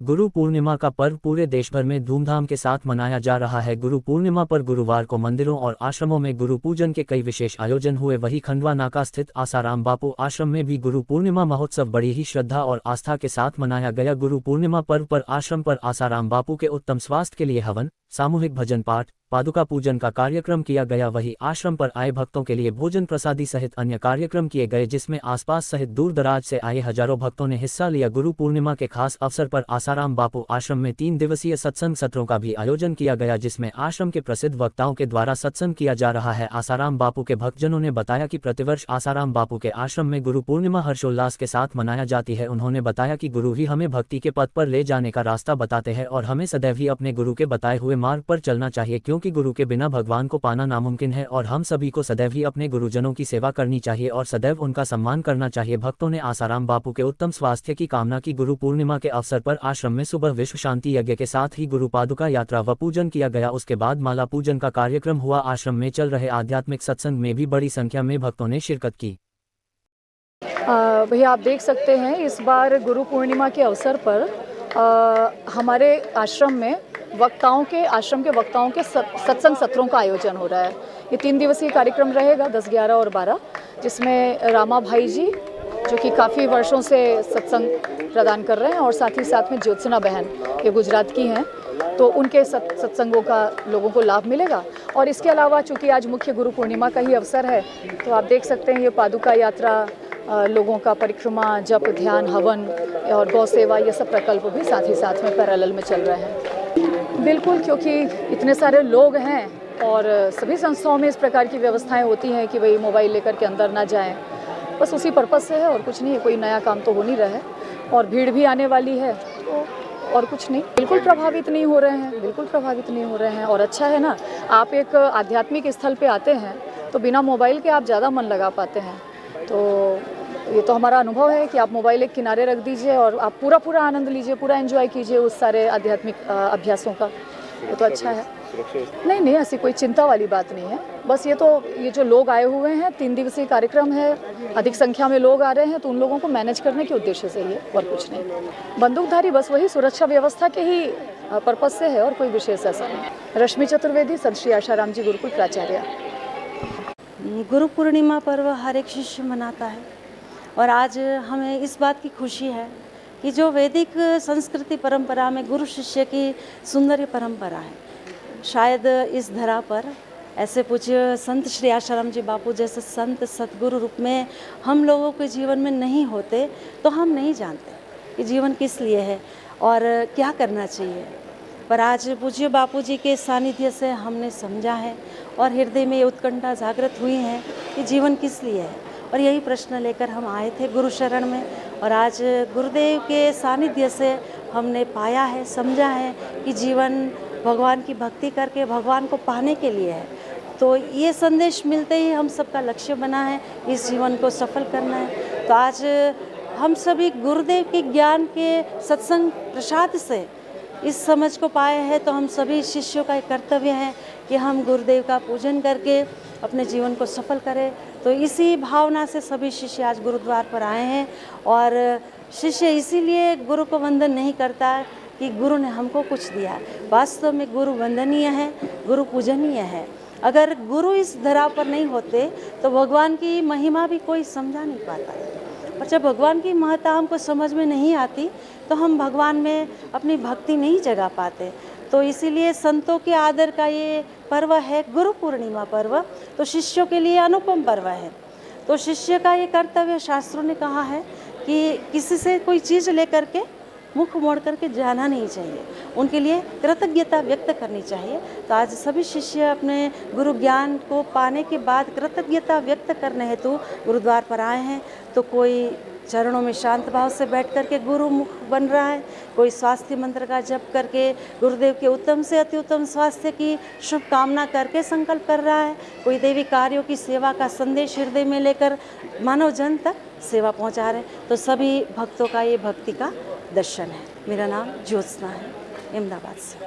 गुरु पूर्णिमा का पर्व पूरे देश भर में धूमधाम के साथ मनाया जा रहा है। गुरु पूर्णिमा पर गुरुवार को मंदिरों और आश्रमों में गुरु पूजन के कई विशेष आयोजन हुए। वहीं खंडवा नाका स्थित आसाराम बापू आश्रम में भी गुरु पूर्णिमा महोत्सव बड़ी ही श्रद्धा और आस्था के साथ मनाया गया। गुरु पूर्णिमा पर्व पर आश्रम पर आसाराम बापू के उत्तम स्वास्थ्य के लिए हवन, सामूहिक भजन पाठ, पादुका पूजन का कार्यक्रम किया गया। वहीं आश्रम पर आए भक्तों के लिए भोजन प्रसादी सहित अन्य कार्यक्रम किए गए, जिसमें आसपास सहित दूर दराज से आए हजारों भक्तों ने हिस्सा लिया। गुरु पूर्णिमा के खास अवसर पर आसाराम बापू आश्रम में 3 दिवसीय सत्संग सत्रों का भी आयोजन किया गया, जिसमें आश्रम के प्रसिद्ध वक्ताओं के द्वारा सत्संग किया जा रहा है। आसाराम बापू के भक्तजनों ने बताया कि प्रतिवर्ष आसाराम बापू के आश्रम में गुरु पूर्णिमा हर्षोल्लास के साथ मनाया जाती है। उन्होंने बताया कि गुरु ही हमें भक्ति के पथ पर ले जाने का रास्ता बताते हैं और हमें सदैव ही अपने गुरु के बताए हुए मार्ग पर चलना चाहिए, क्योंकि गुरु के बिना भगवान को पाना नामुमकिन है और हम सभी को सदैव ही अपने गुरुजनों की सेवा करनी चाहिए और सदैव उनका सम्मान करना चाहिए। भक्तों ने आसाराम बापू के उत्तम स्वास्थ्य की कामना की। गुरु पूर्णिमा के अवसर पर आश्रम में सुबह विश्व शांति यज्ञ के साथ ही गुरु पादुका यात्रा व पूजन किया गया। उसके बाद माला पूजन का कार्यक्रम हुआ। आश्रम में चल रहे आध्यात्मिक सत्संग में भी बड़ी संख्या में भक्तों ने शिरकत की। भैया, आप देख सकते हैं इस बार गुरु पूर्णिमा के अवसर पर हमारे आश्रम के वक्ताओं के सत्संग सत्रों का आयोजन हो रहा है। ये 3 दिवसीय कार्यक्रम रहेगा 10, 11 और 12, जिसमें रामा भाई जी, जो कि काफ़ी वर्षों से सत्संग प्रदान कर रहे हैं, और साथ ही साथ में ज्योत्सना बहन, ये गुजरात की हैं, तो उनके सत्संगों का लोगों को लाभ मिलेगा। और इसके अलावा चूँकि आज मुख्य गुरु पूर्णिमा का ही अवसर है, तो आप देख सकते हैं ये पादुका यात्रा, लोगों का परिक्रमा, जप, ध्यान, हवन और गौ सेवा, ये सब प्रकल्प भी साथ ही साथ में पैरेलल में चल रहे हैं। बिल्कुल, क्योंकि इतने सारे लोग हैं और सभी संस्थाओं में इस प्रकार की व्यवस्थाएं होती हैं कि भाई मोबाइल लेकर के अंदर ना जाएं, बस उसी पर्पज़ से है और कुछ नहीं है। कोई नया काम तो हो नहीं रहा है और भीड़ भी आने वाली है, तो और कुछ नहीं। बिल्कुल प्रभावित नहीं हो रहे हैं और अच्छा है ना। आप एक आध्यात्मिक स्थल पे आते हैं तो बिना मोबाइल के आप ज़्यादा मन लगा पाते हैं। तो ये तो हमारा अनुभव है कि आप मोबाइल एक किनारे रख दीजिए और आप पूरा आनंद लीजिए, पूरा एंजॉय कीजिए उस सारे आध्यात्मिक अभ्यासों का। ये तो अच्छा है। नहीं, ऐसी कोई चिंता वाली बात नहीं है। बस ये जो लोग आए हुए हैं, 3 दिवसीय कार्यक्रम है, अधिक संख्या में लोग आ रहे हैं, तो उन लोगों को मैनेज करने के उद्देश्य से ही है और कुछ नहीं। बंदूकधारी बस वही सुरक्षा व्यवस्था के ही पर्पज़ से है और कोई विशेष ऐसा नहीं। रश्मि चतुर्वेदी, संत श्री आशाराम जी गुरुकुल प्राचार्य। गुरु पूर्णिमा पर्व हर एक शिष्य मनाता है और आज हमें इस बात की खुशी है कि जो वैदिक संस्कृति परंपरा में गुरु शिष्य की सुंदर परंपरा है, शायद इस धरा पर ऐसे पूज्य संत श्री आशाराम जी बापू जैसे संत सतगुरु रूप में हम लोगों के जीवन में नहीं होते तो हम नहीं जानते कि जीवन किस लिए है और क्या करना चाहिए। पर आज पूज्य बापू जी के सानिध्य से हमने समझा है और हृदय में ये उत्कंठा जागृत हुई है कि जीवन किस लिए है, और यही प्रश्न लेकर हम आए थे गुरु शरण में। और आज गुरुदेव के सानिध्य से हमने पाया है, समझा है कि जीवन भगवान की भक्ति करके भगवान को पाने के लिए है। तो ये संदेश मिलते ही हम सबका लक्ष्य बना है इस जीवन को सफल करना है। तो आज हम सभी गुरुदेव के ज्ञान के सत्संग प्रसाद से इस समझ को पाए हैं, तो हम सभी शिष्यों का एक कर्तव्य है कि हम गुरुदेव का पूजन करके अपने जीवन को सफल करें। तो इसी भावना से सभी शिष्य आज गुरुद्वार पर आए हैं और शिष्य इसीलिए गुरु को वंदन नहीं करता है कि गुरु ने हमको कुछ दिया। वास्तव में गुरु वंदनीय है, गुरु पूजनीय है। अगर गुरु इस धरा पर नहीं होते तो भगवान की महिमा भी कोई समझा नहीं पाता। और जब भगवान की महत्ता हमको समझ में नहीं आती तो हम भगवान में अपनी भक्ति नहीं जगा पाते। तो इसीलिए संतों के आदर का ये पर्व है गुरु पूर्णिमा पर्व, तो शिष्यों के लिए अनुपम पर्व है। तो शिष्य का ये कर्तव्य, शास्त्रों ने कहा है कि किसी से कोई चीज़ लेकर के मुख मोड़ करके जाना नहीं चाहिए, उनके लिए कृतज्ञता व्यक्त करनी चाहिए। तो आज सभी शिष्य अपने गुरु ज्ञान को पाने के बाद कृतज्ञता व्यक्त करने हेतु गुरुद्वार पर आए हैं। तो कोई चरणों में शांत भाव से बैठ करके गुरुमुख बन रहा है, कोई स्वास्थ्य मंत्र का जप करके गुरुदेव के उत्तम से अति उत्तम स्वास्थ्य की शुभकामना करके संकल्प कर रहा है, कोई देवी कार्यों की सेवा का संदेश हृदय में लेकर मानव जन तक सेवा पहुंचा रहे। तो सभी भक्तों का ये भक्ति का दर्शन है। मेरा नाम ज्योत्सना है, अहमदाबाद से।